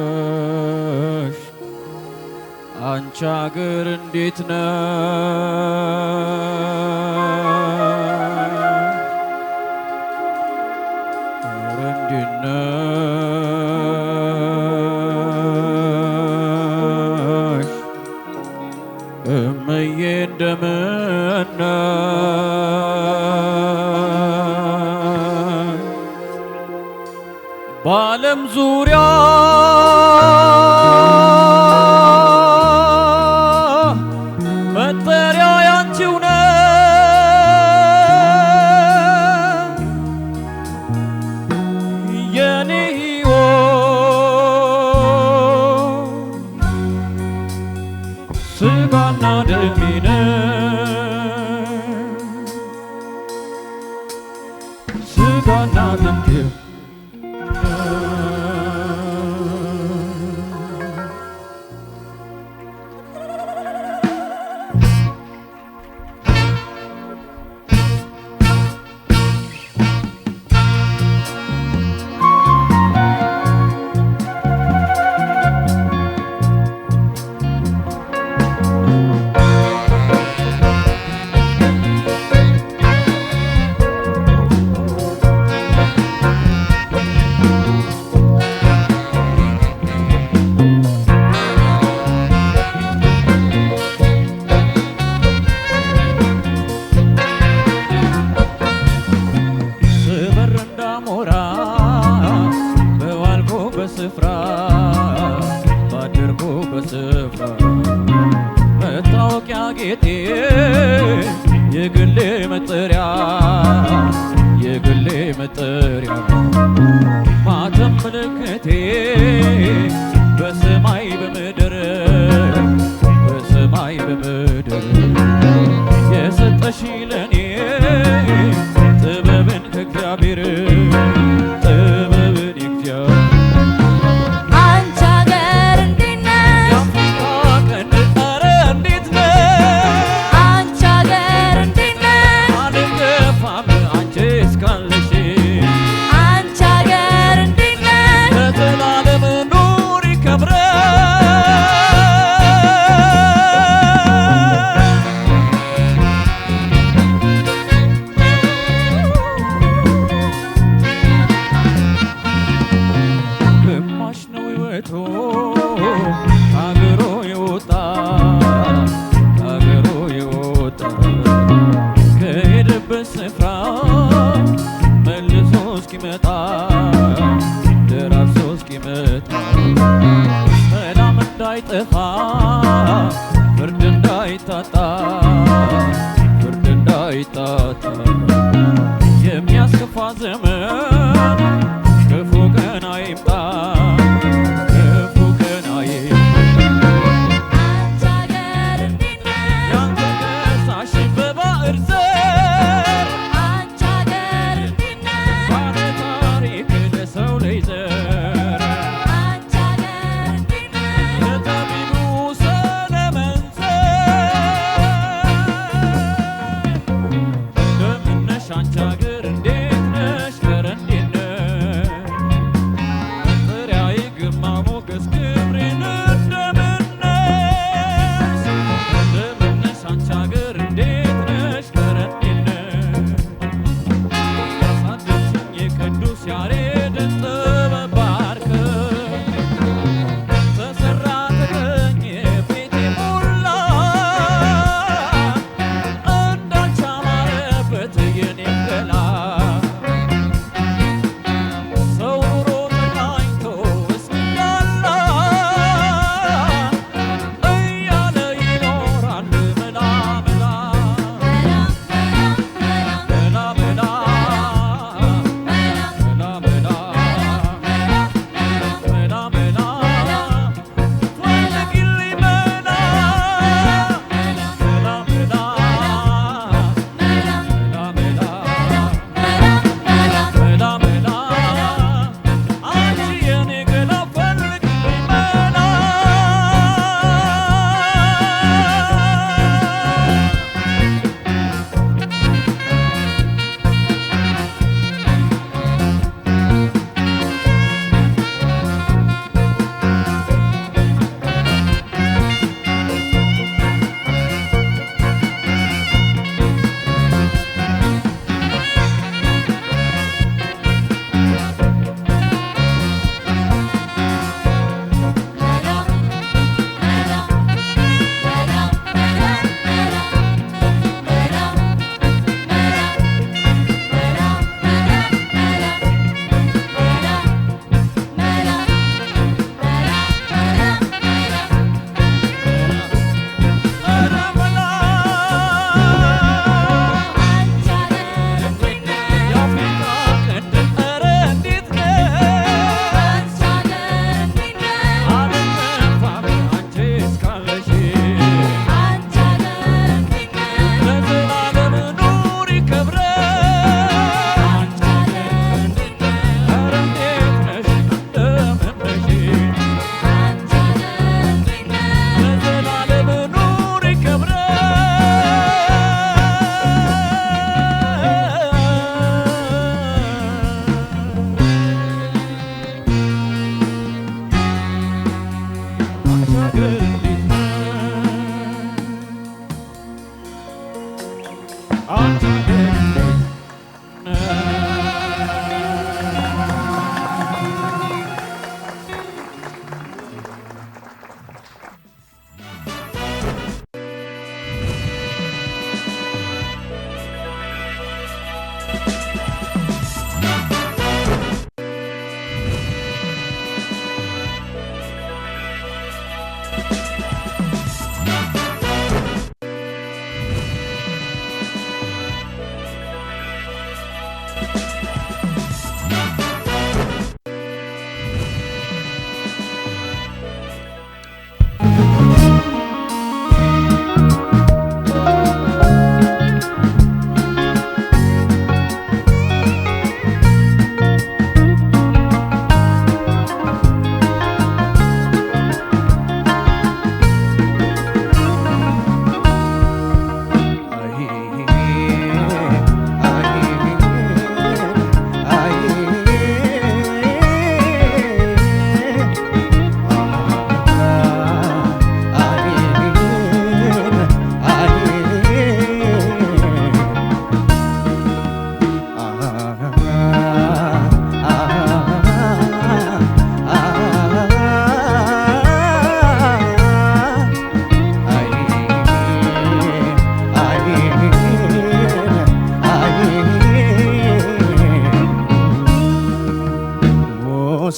ረንዲነሽ አንቺ አገር እንዴት ረንዲነሽ እመዬ እንደምነሽ በዓለም ዙሪያ መጠሪያ ያንቺው ነው የኔ ሕይወት ሥጋና ደሜ ሥጋና ደሜ መታወቂያ ጌጤ የግሌ መጠሪያ ማተም ምልክቴ በሰማይ በምድር የሰጠሽ ለኔ ጥበብን ከእግዚአብሔር ከሄደበት ስፍራ መልሶ እስኪመጣ ደራርሶ እስኪመጣ ሰላም እንዳይጠፋ ፍርድ እንዳይታጣ የሚያስከፋ ዘመን ክፉ ቀን አይምጣ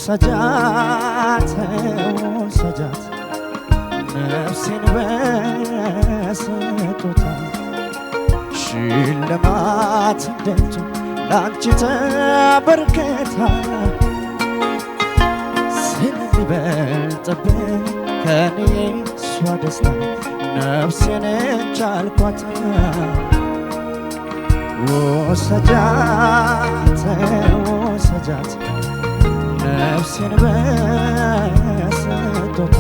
ወሰጃት ወሰጃት ነፍሴን በስጦታ ሽልማት ደጁ ላንቺ ተበርክታ ስለሚበልጥብኝ ከኔ እሷ ደስታ ነፍሴን ቻልኳት ወሰጃት ወሰጃት ነፍሴን በስጦታ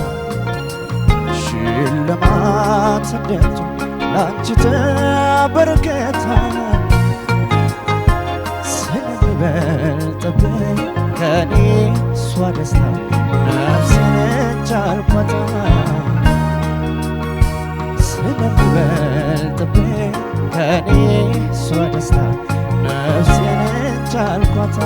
ሽልማት ደጁ ላንቺ ተበርክታ ስለሚበልጥብኝ ከኔ እሷ ደስታ ነፍሴን ቻልኳት ስለሚበልጥብኝ ከኔ እሷ ደስታ ነፍሴን ቻልኳት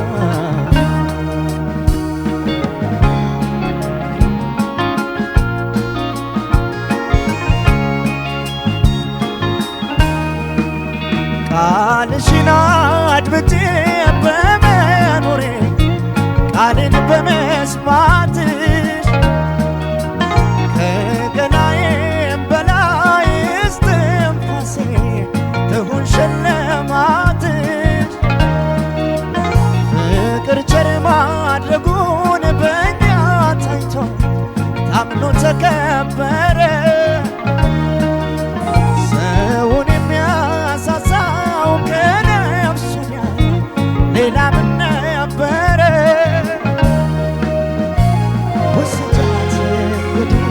ቃልሽን አድምጬ በመኖሬ ቃልን በመስማትሽ ከገናዬም በላይ እስትንፋሴ ትሁን ሽልማትሽ ፍቅር ቸር ማድረጉን በእኛ ታይቶ ታምኖ ተከበረ ሰውን የሚያሳሳው ከነፍሱ ሌላ ምን ነበረ ወሰጃት እንግዲህ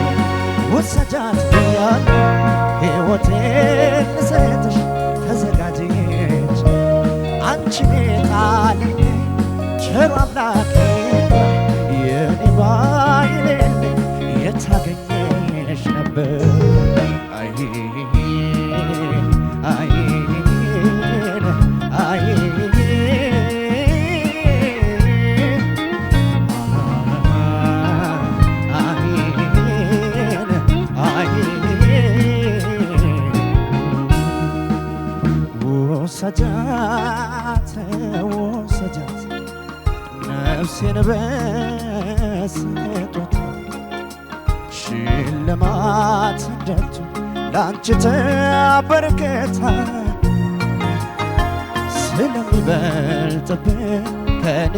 ወሰጃት ብያለሁ ሕይወቴን ልሰጥሽ ተዘጋጀች አንቺን የጣለኝ ቸሩ አምላኬ የኔ ባይሌለኝ የታገኘሽ ነበር አይ አይ አይ ወሰጃት ወሰጃት ነፍሴን በስጦታ ሽልማት ደጁ ላንቺ ተበርክታ ስለሚበልጥብኝ ከኔ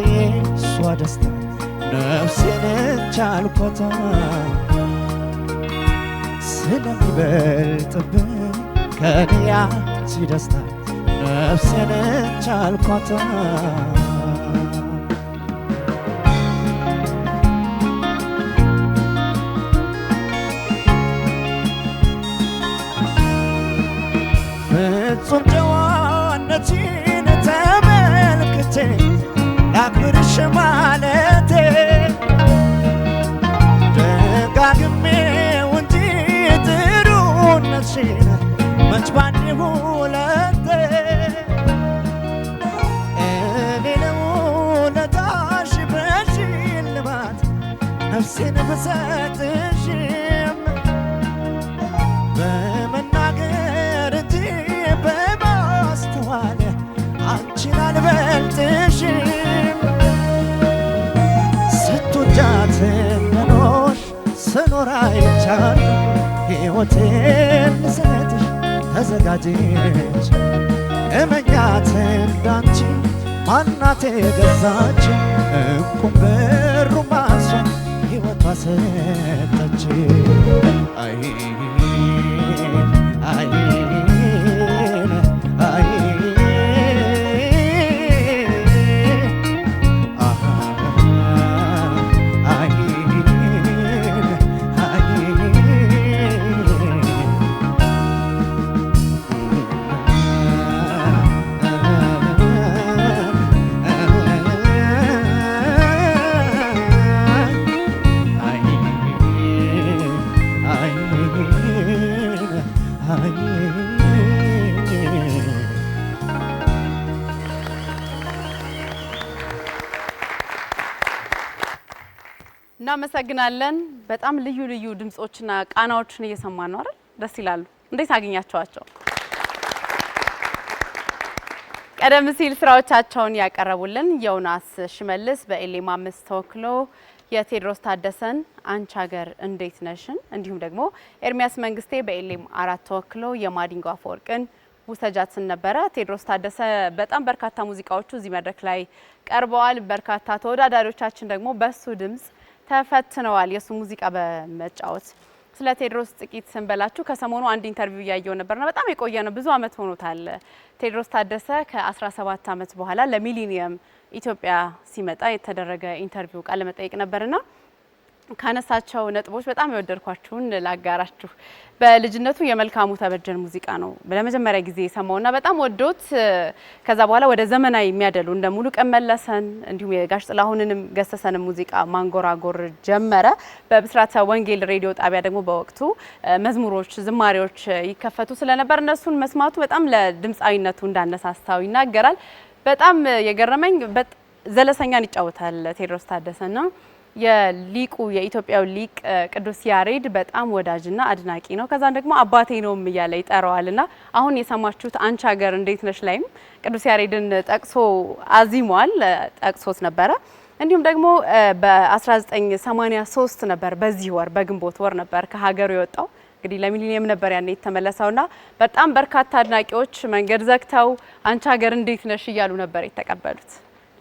እሷ ደስታ ነፍሴን ቻልኳት ስለሚበልጥብኝ ከኔ ያንቺ ደስታ ነፍሴን ቻልኳት ፍጹም ጨዋነትሽን ተመልክቼ ላክብርሽ ማለቴ ደጋግሜው እንጂ ጥሩነትሽን መች ባንዴ ሁለቴ እኔ ለውለታሽ በሽልማት ነፍሴን ብሰጥሽም በመናገር እንጂ በማስተዋል አንቺን አልበልጥሽም ስትወጃት እንደኖርሽ ስኖር አይቻለሁ ሕይወቴን ልሰጥሽ ተዘጋጀች እመኛት እንዳንቺ ማናት የገዛች እንቁም በሩ ማሷ ሕይወቷ ሰጠች አይ አይ አይ እናመሰግናለን በጣም ልዩ ልዩ ድምጾችና ቃናዎችን እየሰማን ነው አይደል ደስ ይላሉ እንዴት አገኛቸዋቸው ቀደም ሲል ስራዎቻቸውን ያቀረቡልን ዮናስ ሽመልስ በኤሌም 5 ተወክሎ የቴዎድሮስ ታደሰን አንቺ ሀገር እንዴት ነሽን እንዲሁም ደግሞ ኤርሚያስ መንግስቴ በኤሌም 4 ተወክሎ የማዲንጎ አፈወርቅን ውሰጃትን ነበረ። ቴዎድሮስ ታደሰ በጣም በርካታ ሙዚቃዎቹ እዚህ መድረክ ላይ ቀርበዋል። በርካታ ተወዳዳሪዎቻችን ደግሞ በሱ ድምጽ ተፈትነዋል የሱ ሙዚቃ በመጫወት። ስለ ቴዎድሮስ ጥቂት ስንበላችሁ ከሰሞኑ አንድ ኢንተርቪው ያየው ነበርና በጣም የቆየ ነው፣ ብዙ አመት ሆኖታል። ቴዎድሮስ ታደሰ ከ17 አመት በኋላ ለሚሊኒየም ኢትዮጵያ ሲመጣ የተደረገ ኢንተርቪው ቃለ መጠይቅ ነበርና ካነሳቸው ነጥቦች በጣም የወደድኳችሁን ላጋራችሁ። በልጅነቱ የመልካሙ ተበጀን ሙዚቃ ነው ለመጀመሪያ ጊዜ የሰማውና በጣም ወዶት ከዛ በኋላ ወደ ዘመናዊ የሚያደሉ እንደ ሙሉቀን መለሰን እንዲሁም የጋሽ ጥላሁንንም ገሰሰንም ሙዚቃ ማንጎራጎር ጀመረ። በብስራተ ወንጌል ሬዲዮ ጣቢያ ደግሞ በወቅቱ መዝሙሮች፣ ዝማሬዎች ይከፈቱ ስለነበር እነሱን መስማቱ በጣም ለድምፃዊነቱ እንዳነሳሳው ይናገራል። በጣም የገረመኝ ዘለሰኛን ይጫወታል ቴዎድሮስ ታደሰና የሊቁ የኢትዮጵያው ሊቅ ቅዱስ ያሬድ በጣም ወዳጅና አድናቂ ነው። ከዛን ደግሞ አባቴ ነውም እያለ ይጠራዋልና አሁን የሰማችሁት አንቺ ሀገር እንዴት ነሽ ላይም ቅዱስ ያሬድን ጠቅሶ አዚሟል፣ ጠቅሶት ነበረ። እንዲሁም ደግሞ በ1983 ነበር በዚህ ወር በግንቦት ወር ነበር ከሀገሩ የወጣው። እንግዲህ ለሚሊኒየም ነበር ያኔ የተመለሰውና በጣም በርካታ አድናቂዎች መንገድ ዘግተው አንቺ ሀገር እንዴት ነሽ እያሉ ነበር የተቀበሉት።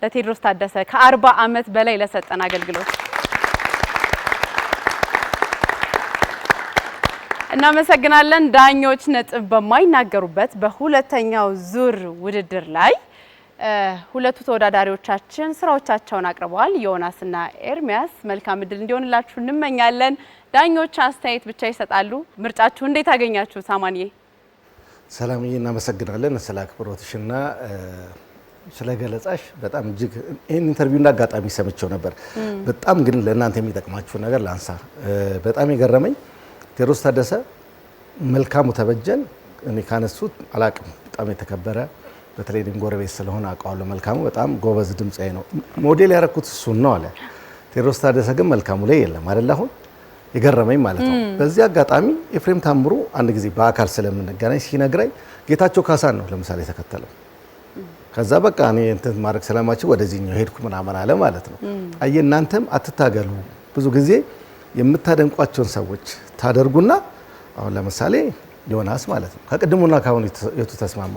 ለቴዎድሮስ ታደሰ ከ40 አመት በላይ ለሰጠን አገልግሎት እናመሰግናለን። ዳኞች ነጥብ በማይናገሩበት በሁለተኛው ዙር ውድድር ላይ ሁለቱ ተወዳዳሪዎቻችን ስራዎቻቸውን አቅርበዋል። ዮናስና ኤርሚያስ መልካም እድል እንዲሆንላችሁ እንመኛለን። ዳኞች አስተያየት ብቻ ይሰጣሉ። ምርጫችሁ እንዴት አገኛችሁ? ሳማንዬ። ሰላምዬ እናመሰግናለን ስለ አክብሮትሽና ስለ ገለጻሽ። በጣም እጅግ ይሄን ኢንተርቪው እንዳጋጣሚ ሰምቼው ነበር። በጣም ግን ለእናንተ የሚጠቅማችሁ ነገር ላንሳ። በጣም የገረመኝ ቴዎድሮስ ታደሰ መልካሙ ተበጀን እኔ ካነሱት አላቅም። በጣም የተከበረ በተለይ ጎረቤት ስለሆነ አውቀዋለሁ። መልካሙ በጣም ጎበዝ ድምጻዊ ነው፣ ሞዴል ያረኩት እሱን ነው አለ። ቴዎድሮስ ታደሰ ግን መልካሙ ላይ የለም አይደል? አሁን የገረመኝ ማለት ነው። በዚህ አጋጣሚ ኤፍሬም ታምሩ አንድ ጊዜ በአካል ስለምንገናኝ ሲነግረኝ ጌታቸው ካሳን ነው ለምሳሌ ተከተለው። ከዛ በቃ እኔ እንትን ማድረግ ስለማችሁ ወደዚህኛው ሄድኩ ምናምን አለ ማለት ነው። አየ እናንተም አትታገሉ። ብዙ ጊዜ የምታደንቋቸውን ሰዎች ታደርጉና አሁን ለምሳሌ ዮናስ ማለት ነው ከቅድሙና ካሁን የቱ ተስማማ?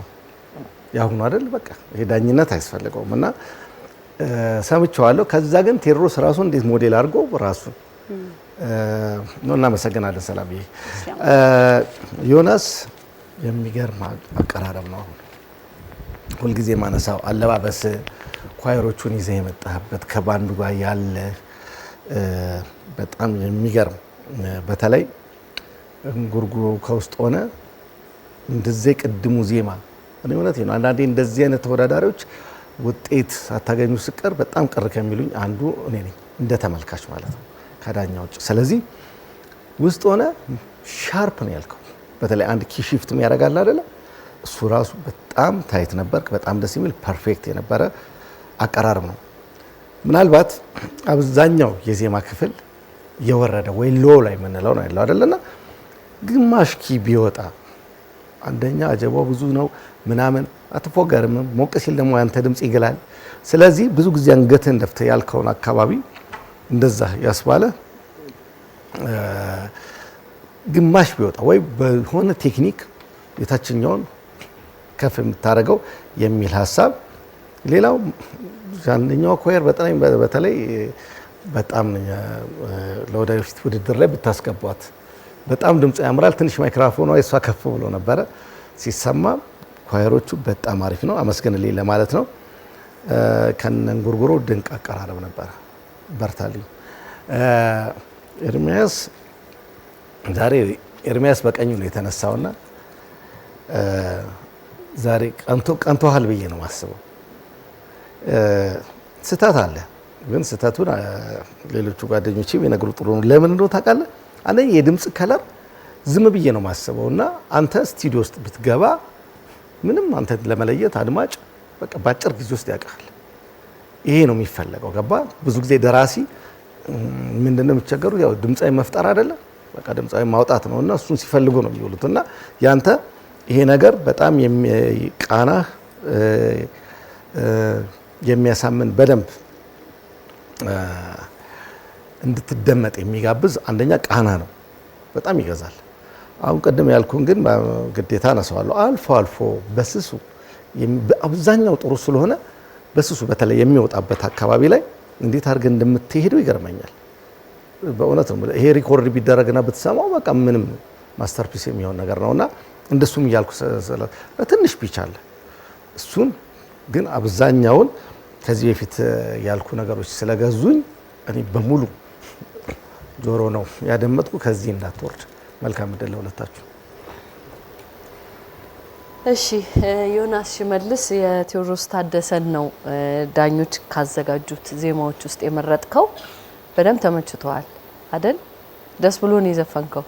ያሁኑ አይደል? በቃ ይሄ ዳኝነት አያስፈልገውም እና ሰምቼዋለሁ። ከዛ ግን ቴዎድሮስ ራሱ እንዴት ሞዴል አድርጎ ራሱ ነው። እናመሰግናለን ሰላምዬ። ዮናስ የሚገርም አቀራረብ ነው። ሁልጊዜ ማነሳው አለባበስ፣ ኳየሮቹን ይዘህ የመጣህበት ከባንዱ ጋር ያለ በጣም የሚገርም በተለይ እንጉርጉሮ ከውስጥ ሆነ እንደዚህ ቅድሙ ዜማ እኔ እውነት ነው። አንዳንዴ እንደዚህ አይነት ተወዳዳሪዎች ውጤት ሳታገኙ ስቀር በጣም ቅር ከሚሉኝ አንዱ እኔ ነኝ፣ እንደ ተመልካች ማለት ነው ከዳኛ ውጭ። ስለዚህ ውስጥ ሆነ ሻርፕ ነው ያልከው። በተለይ አንድ ኪ ሺፍት ያደርጋል አይደለ? እሱ ራሱ በጣም ታይት ነበር። በጣም ደስ የሚል ፐርፌክት የነበረ አቀራረብ ነው። ምናልባት አብዛኛው የዜማ ክፍል የወረደ ወይ ሎ ላይ የምንለው ነው ያለው አይደለና ግማሽ ኪ ቢወጣ አንደኛ አጀባው ብዙ ነው ምናምን አትፎገርም። ሞቅ ሲል ደግሞ ያንተ ድምጽ ይገላል። ስለዚህ ብዙ ጊዜ አንገትህን ደፍተህ ያልከውን አካባቢ እንደዛ ያስባለ ግማሽ ቢወጣ ወይ በሆነ ቴክኒክ የታችኛውን ከፍ የምታደርገው የሚል ሀሳብ። ሌላው አንደኛው ኳየር በተለይ በጣም ለወደፊት ውድድር ላይ ብታስገቧት በጣም ድምጽ ያምራል። ትንሽ ማይክሮፎኗ እሷ ከፍ ብሎ ነበረ ሲሰማ። ኳየሮቹ በጣም አሪፍ ነው፣ አመስግንልኝ ለማለት ነው። ከነንጉርጉሮ ድንቅ አቀራረብ ነበረ። በርታልኝ። ኤርሚያስ ዛሬ ኤርሚያስ በቀኙ ነው የተነሳውና ዛሬ ቀንቶሃል ብዬ ነው ማስበው። ስህተት አለ ግን ስህተቱን ሌሎቹ ጓደኞቼ ቢነግሩ ጥሩ ነው። ለምን እንደው ታውቃለህ? አንደኛ የድምጽ ከለር ዝም ብዬ ነው ማስበው እና አንተ ስቱዲዮ ውስጥ ብትገባ ምንም አንተ ለመለየት አድማጭ በቃ ባጭር ጊዜ ውስጥ ያውቃል። ይሄ ነው የሚፈለገው። ገባ? ብዙ ጊዜ ደራሲ ምንድነው የሚቸገሩት? ያው ድምጻዊ መፍጠር አይደለ? በቃ ድምጻዊ ማውጣት ነውና እሱን ሲፈልጉ ነው የሚውሉት እና ያንተ ይሄ ነገር በጣም ቃናህ የሚያሳምን በደንብ እንድትደመጥ የሚጋብዝ አንደኛ ቃና ነው፣ በጣም ይገዛል። አሁን ቀደም ያልኩን ግን ግዴታ አነሳዋለሁ። አልፎ አልፎ በስሱ አብዛኛው ጥሩ ስለሆነ በስሱ በተለይ የሚወጣበት አካባቢ ላይ እንዴት አድርገን እንደምትሄደው ይገርመኛል። በእውነት ነው። ይሄ ሪኮርድ ቢደረግና ብትሰማው በቃ ምንም ማስተርፒስ የሚሆን ነገር ነውና እንደሱም እያልኩ ትንሽ ፒች አለ። እሱን ግን አብዛኛውን ከዚህ በፊት ያልኩ ነገሮች ስለገዙኝ እኔ በሙሉ ጆሮ ነው ያደመጥኩ። ከዚህ እንዳትወርድ። መልካም እድል ለሁለታችሁ። እሺ ዮናስ ሽመልስ የቴዎድሮስ ታደሰን ነው ዳኞች ካዘጋጁት ዜማዎች ውስጥ የመረጥከው። በደንብ ተመችቷል አይደል? ደስ ብሎ ነው የዘፈንከው?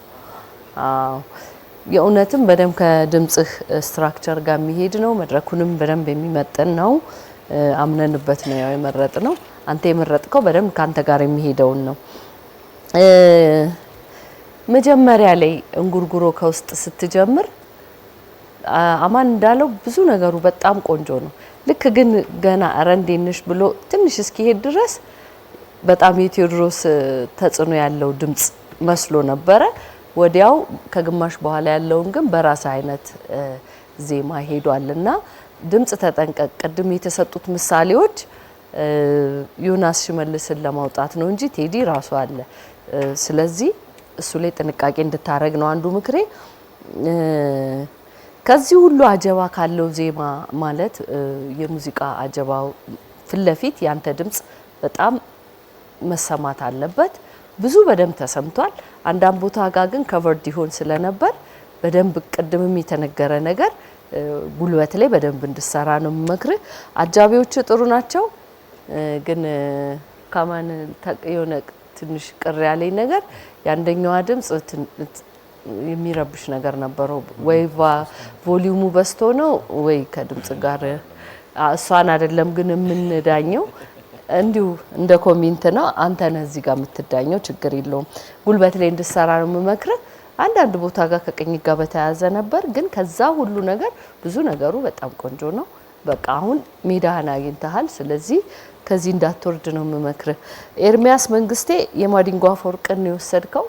አዎ የእውነትም በደንብ ከድምጽህ ስትራክቸር ጋር የሚሄድ ነው። መድረኩንም በደንብ የሚመጥን ነው። አምነንበት ነው ያው የመረጥነው። አንተ የመረጥከው በደንብ ካንተ ጋር የሚሄደውን ነው። መጀመሪያ ላይ እንጉርጉሮ ከውስጥ ስትጀምር አማን እንዳለው ብዙ ነገሩ በጣም ቆንጆ ነው። ልክ ግን ገና አረንዴንሽ ብሎ ትንሽ እስኪሄድ ድረስ በጣም የቴዎድሮስ ተጽዕኖ ያለው ድምጽ መስሎ ነበረ። ወዲያው ከግማሽ በኋላ ያለውን ግን በራስ አይነት ዜማ ሄዷልና ድምጽ ተጠንቀቅ። ቅድም የተሰጡት ምሳሌዎች ዮናስ ሽመልስን ለማውጣት ነው እንጂ ቴዲ ራሱ አለ። ስለዚህ እሱ ላይ ጥንቃቄ እንድታረግ ነው አንዱ ምክሬ። ከዚህ ሁሉ አጀባ ካለው ዜማ ማለት የሙዚቃ አጀባው ፍለፊት ያንተ ድምጽ በጣም መሰማት አለበት። ብዙ በደንብ ተሰምቷል። አንዳንድ ቦታ ጋር ግን ከቨርድ ይሆን ስለነበር በደንብ ቅድምም የተነገረ ነገር ጉልበት ላይ በደንብ እንድሰራ ነው መክር። አጃቢዎች ጥሩ ናቸው፣ ግን ከማን የሆነ ትንሽ ቅር ያለኝ ነገር የአንደኛዋ ድምጽ የሚረብሽ ነገር ነበረው። ወይ ቮሊዩሙ በስቶ ነው ወይ ከድምጽ ጋር እሷን አይደለም ግን የምንዳኘው እንዲሁ እንደ ኮሜንት ነው። አንተ ነህ እዚህ ጋር የምትዳኘው፣ ችግር የለውም። ጉልበት ላይ እንድሰራ ነው የምመክርህ። አንዳንድ ቦታ ጋር ከቅኝ ጋር በተያያዘ ነበር፣ ግን ከዛ ሁሉ ነገር ብዙ ነገሩ በጣም ቆንጆ ነው። በቃ አሁን ሜዳህን አግኝተሃል። ስለዚህ ከዚህ እንዳትወርድ ነው የምመክርህ። ኤርሚያስ መንግስቴ የማዲንጎ አፈወርቅን ነው የወሰድከው።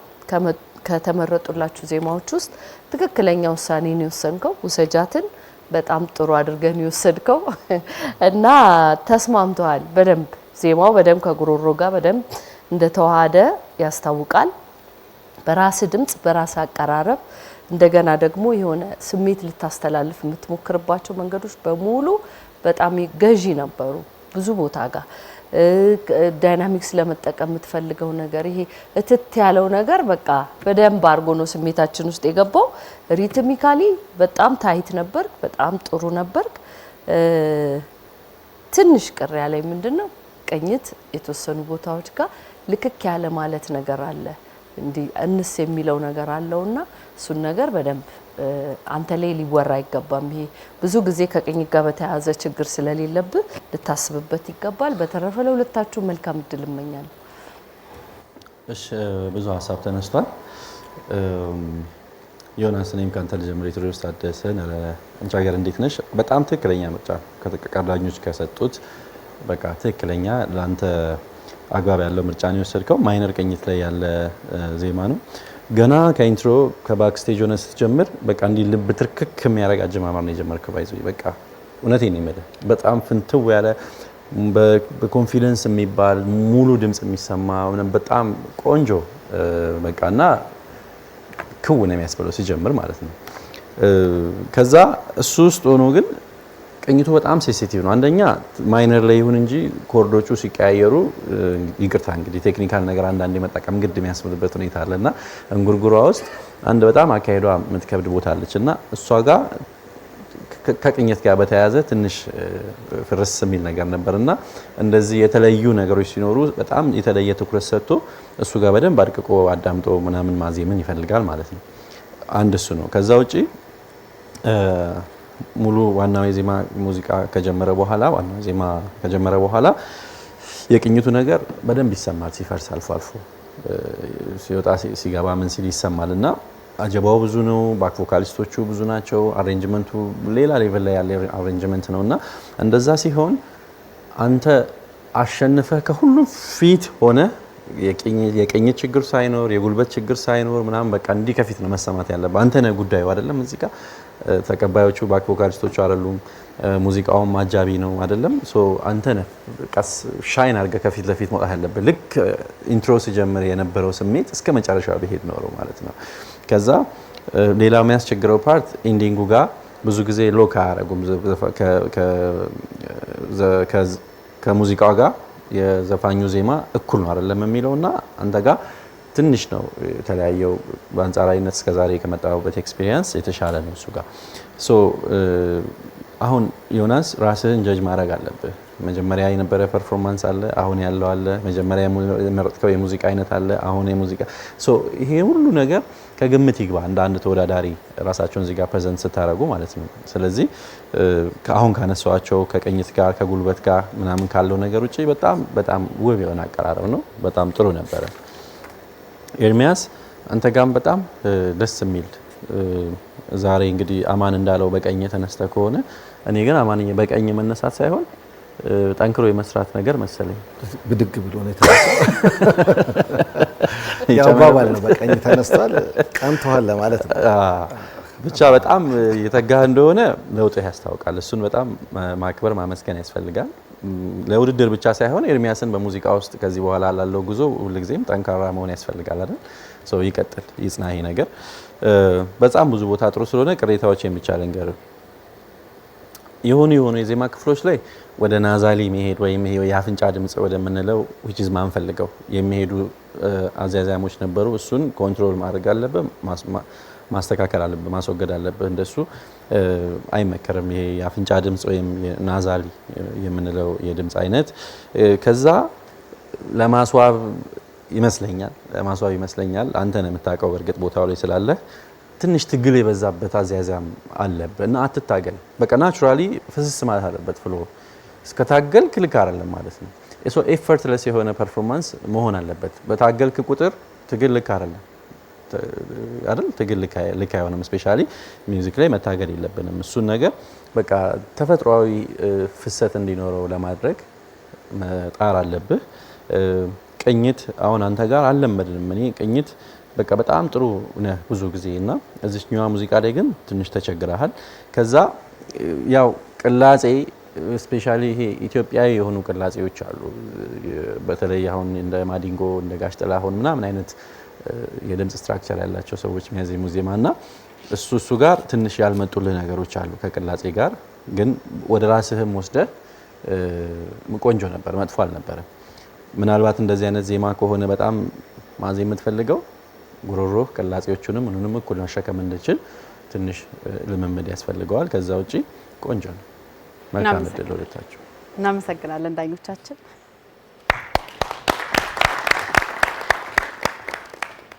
ከተመረጡላችሁ ዜማዎች ውስጥ ትክክለኛ ውሳኔ ነው የወሰንከው። ውሰጃትን በጣም ጥሩ አድርገን የወሰድከው እና ተስማምተዋል። በደንብ ዜማው በደንብ ከጉሮሮ ጋር በደንብ እንደተዋሃደ ያስታውቃል። በራስ ድምጽ በራስ አቀራረብ እንደገና ደግሞ የሆነ ስሜት ልታስተላልፍ የምትሞክርባቸው መንገዶች በሙሉ በጣም ገዢ ነበሩ። ብዙ ቦታ ጋር ዳይናሚክስ ለመጠቀም የምትፈልገው ነገር ይሄ እትት ያለው ነገር በቃ በደንብ አድርጎ ነው ስሜታችን ውስጥ የገባው። ሪትሚካሊ በጣም ታይት ነበር፣ በጣም ጥሩ ነበር። ትንሽ ቅር ያለኝ ምንድነው ቅኝት የተወሰኑ ቦታዎች ጋር ልክክ ያለ ማለት ነገር አለ፣ እንዲ እንስ የሚለው ነገር አለውና እሱን ነገር በደንብ አንተ ላይ ሊወራ አይገባም። ይሄ ብዙ ጊዜ ከቅኝ ጋር በተያያዘ ችግር ስለሌለብህ ልታስብበት ይገባል። በተረፈ ለሁለታችሁ መልካም እድል እመኛለሁ። እሺ ብዙ ሀሳብ ተነስቷል። ዮናስ እኔም ካንተ ልጀምር። የቴዎድሮስ ታደሰን አንቺ ሀገር እንዴት ነሽ በጣም ትክክለኛ ምርጫ ከተቀዳኞች ከሰጡት በቃ ትክክለኛ ለአንተ አግባብ ያለው ምርጫ ነው የወሰድከው። ማይነር ቅኝት ላይ ያለ ዜማ ነው። ገና ከኢንትሮ ከባክስቴጅ ሆነ ስትጀምር በቃ እንዲህ ልብ ትርክክ የሚያደርግ አጀማመር ነው የጀመርከው። ባይዘው በቃ እውነቴን ነው የምልህ በጣም ፍንትው ያለ በኮንፊደንስ የሚባል ሙሉ ድምጽ የሚሰማ በጣም ቆንጆ በቃና ክው ነው የሚያስበለው ሲጀምር ማለት ነው። ከዛ እሱ ውስጥ ሆኖ ግን ቅኝቱ በጣም ሴንሲቲቭ ነው። አንደኛ ማይነር ላይ ይሁን እንጂ ኮርዶቹ ሲቀያየሩ ይቅርታ እንግዲህ ቴክኒካል ነገር አንዳንዴ መጠቀም ግድ የሚያስፈልግበት ሁኔታ አለና እንጉርጉሯ ውስጥ አንድ በጣም አካሄዷ የምትከብድ ቦታ አለችና እሷ ጋር ከቅኝት ጋር በተያያዘ ትንሽ ፍርስ የሚል ነገር ነበርና እንደዚህ የተለዩ ነገሮች ሲኖሩ በጣም የተለየ ትኩረት ሰጥቶ እሱ ጋር በደንብ አድቅቆ አዳምጦ ምናምን ማዜምን ይፈልጋል ማለት ነው። አንድ እሱ ነው። ከዛ ውጪ ሙሉ ዋናው የዜማ ሙዚቃ ከጀመረ በኋላ የቅኝቱ ነገር በደንብ ይሰማል። ሲፈርስ አልፎ አልፎ ሲወጣ ሲገባ ምን ሲል ይሰማልና አጀባው ብዙ ነው፣ ባክ ቮካሊስቶቹ ብዙ ናቸው፣ አሬንጅመንቱ ሌላ ሌቭል ላይ ያለ አሬንጅመንት ነውና እንደዛ ሲሆን አንተ አሸንፈህ ከሁሉም ፊት ሆነ የቅኝት ችግር ሳይኖር የጉልበት ችግር ሳይኖር ምናምን በቃ እንዲህ ከፊት ነው መሰማት ያለበት። አንተ ነህ ጉዳዩ አይደለም። እዚህ ጋር ተቀባዮቹ ባክ ቮካሊስቶቹ አይደሉም፣ ሙዚቃውም አጃቢ ነው አይደለም። ሶ አንተ ነህ ቀስ ሻይን አድርገህ ከፊት ለፊት መውጣት ያለበት። ልክ ኢንትሮ ሲጀምር የነበረው ስሜት እስከ መጨረሻው ቢሄድ ኖሮ ማለት ነው። ከዛ ሌላው የሚያስቸግረው ፓርት ኢንዲንጉ ጋር ብዙ ጊዜ ሎክ አያደርጉም ከሙዚቃው ጋር የዘፋኙ ዜማ እኩል ነው አይደለም የሚለውና አንተ ጋር ትንሽ ነው የተለያየው። በአንጻራዊነት እስከዛሬ ከመጣሁበት ኤክስፒሪየንስ የተሻለ ነው እሱ ጋር። ሶ አሁን ዮናስ ራስህን ጀጅ ማድረግ አለብህ። መጀመሪያ የነበረ ፐርፎርማንስ አለ፣ አሁን ያለው አለ። መጀመሪያ የመረጥከው የሙዚቃ አይነት አለ፣ አሁን የሙዚቃ ሶ ይሄ ሁሉ ነገር ከግምት ይግባ እንደ አንድ ተወዳዳሪ ራሳቸውን እዚህ ጋር ፕሬዘንት ስታደርጉ ማለት ነው። ስለዚህ አሁን ካነሳዋቸው ከቅኝት ጋር ከጉልበት ጋር ምናምን ካለው ነገር ውጪ በጣም ውብ የሆነ አቀራረብ ነው። በጣም ጥሩ ነበረ። ኤርሚያስ አንተ ጋርም በጣም ደስ የሚል ዛሬ እንግዲህ አማን እንዳለው በቀኝ ተነስተ ከሆነ እኔ ግን አማን በቀኝ መነሳት ሳይሆን ጠንክሮ የመስራት ነገር መሰለኝ። ብድግ ብሎ ነው የተነሳው። ያው ባባል ነው በቀኝ ተነስቷል ቀንቷል ለማለት ነው። ብቻ በጣም የተጋህ እንደሆነ ለውጥ ያስታውቃል። እሱን በጣም ማክበር ማመስገን ያስፈልጋል። ለውድድር ብቻ ሳይሆን ኤርሚያስን በሙዚቃ ውስጥ ከዚህ በኋላ ላለው ጉዞ ሁልጊዜም ጠንካራ መሆን ያስፈልጋል አይደል? ሶ ይቀጥል ይጽና ይሄ ነገር። በጣም ብዙ ቦታ ጥሩ ስለሆነ ቅሬታዎች የሚቻል ነገር የሆኑ የዜማ ክፍሎች ላይ ወደ ናዛሊ መሄድ ወይም ይሄ የአፍንጫ ድምጽ ወደምንለው which is ማንፈልገው የሚሄዱ አዛዛሞች ነበሩ። እሱን ኮንትሮል ማድረግ አለበት፣ ማስተካከል አለበት፣ ማስወገድ አለበት። እንደሱ አይመከርም። ይሄ የአፍንጫ ድምጽ ወይም ናዛሊ የምንለው የድምጽ አይነት ከዛ ለማስዋብ ይመስለኛል አንተ ነው የምታውቀው በእርግጥ ቦታው ላይ ስላለ ትንሽ ትግል የበዛበት አዛዛም አለበት እና አትታገል። በቃ ናቹራሊ ፍስስ ማለት አለበት ፍሎ እስከታገልክ ልክ አይደለም ማለት ነው። እሱ ኤፈርትለስ የሆነ ፐርፎርማንስ መሆን አለበት። በታገልክ ቁጥር ትግል ልክ አይደለም አይደል? ትግል ልክ አይሆንም። ስፔሻሊ ሚውዚክ ላይ መታገል የለብንም። እሱን ነገር በቃ ተፈጥሯዊ ፍሰት እንዲኖረው ለማድረግ መጣር አለብህ። ቅኝት አሁን አንተ ጋር አልለመድንም። እኔ ቅኝት በቃ በጣም ጥሩ ነህ ብዙ ጊዜ እና እዚህኛው ሙዚቃ ላይ ግን ትንሽ ተቸግረሃል። ከዛ ያው ቅላጼ ስፔሻሊ ይሄ ኢትዮጵያዊ የሆኑ ቅላጼዎች አሉ። በተለይ አሁን እንደ ማዲንጎ እንደ ጋሽ ጥላሁን ምናምን አይነት የድምጽ ስትራክቸር ያላቸው ሰዎች የሚያዜሙ ዜማና እሱ ጋር ትንሽ ያልመጡልህ ነገሮች አሉ ከቅላጼ ጋር። ግን ወደ ራስህም ወስደህ ቆንጆ ነበር፣ መጥፎ አልነበረም። ምናልባት እንደዚህ አይነት ዜማ ከሆነ በጣም ማዜም የምትፈልገው ጉሮሮ ቅላጼዎቹንም ምኑንም እኩል መሸከም እንድችል ትንሽ ልምምድ ያስፈልገዋል። ከዛ ውጪ ቆንጆ ነው። መልካም እድል ወደታችሁ። እናመሰግናለን ዳኞቻችን።